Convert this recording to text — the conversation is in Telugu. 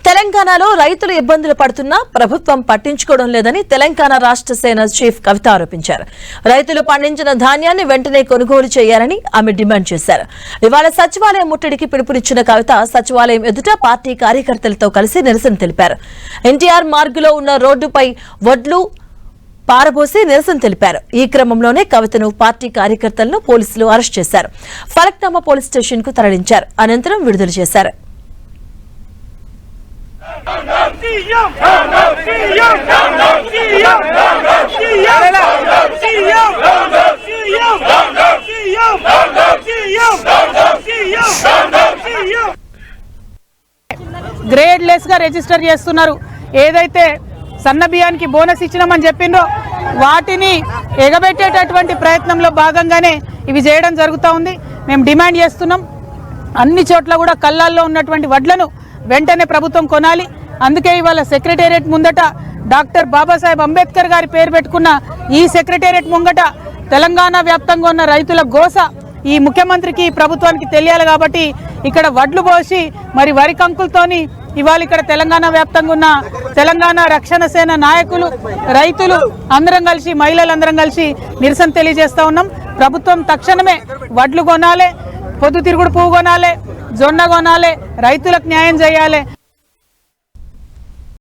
తెలంగాణలో రైతులు ఇబ్బందులు పడుతున్నా ప్రభుత్వం పట్టించుకోవడం లేదని తెలంగాణ రాష్ట్ర సేన చీఫ్ కవిత ఆరోపించారు. రైతులు పండించిన ధాన్యాన్ని వెంటనే కొనుగోలు చేయాలని ఆమె డిమాండ్ చేశారు. ఇవాళ సచివాలయం ముట్టడికి పిలుపునిచ్చిన కవిత సచివాలయం ఎదుట పార్టీ కార్యకర్తలతో కలిసి నిరసన తెలిపారు. ఎన్టీఆర్ మార్గులో ఉన్న రోడ్డుపై వడ్లు పారబోసి నిరసన తెలిపారు. ఈ క్రమంలోనే కవితను పార్టీ కార్యకర్తలను పోలీసులు అరెస్ట్ చేశారు. ఫలక్నామా పోలీస్ స్టేషన్ కు తరలించారు. అనంతరం విడుదల చేశారు. గ్రేడ్ లెస్ గా రిజిస్టర్ చేస్తున్నారు. ఏదైతే సన్న బియ్యానికి బోనస్ ఇచ్చినామని చెప్పిండ్రో వాటిని ఎగబెట్టేటటువంటి ప్రయత్నంలో భాగంగానే ఇవి చేయడం జరుగుతూ ఉంది. మేము డిమాండ్ చేస్తున్నాం, అన్ని చోట్ల కూడా కళ్ళాల్లో ఉన్నటువంటి వడ్లను వెంటనే ప్రభుత్వం కొనాలి. అందుకే ఇవాళ సెక్రటేరియట్ ముందట డాక్టర్ బాబాసాహెబ్ అంబేద్కర్ గారి పేరు పెట్టుకున్న ఈ సెక్రటేరియట్ ముంగట తెలంగాణ వ్యాప్తంగా ఉన్న రైతుల గోస ఈ ముఖ్యమంత్రికి ప్రభుత్వానికి తెలియాలి. కాబట్టి ఇక్కడ వడ్లు పోసి మరి వరి కంకులతోని ఇవాళ ఇక్కడ తెలంగాణ వ్యాప్తంగా ఉన్న తెలంగాణ రక్షణ సేన నాయకులు, రైతులు అందరం కలిసి, మహిళలందరం కలిసి నిరసన తెలియజేస్తా ఉన్నాం. ప్రభుత్వం తక్షణమే వడ్లు కొనాలి, పొద్దుతిరుగుడు పువ్వు కొనాలి, జొన్న కొనాలి, రైతులకు న్యాయం చేయాలి.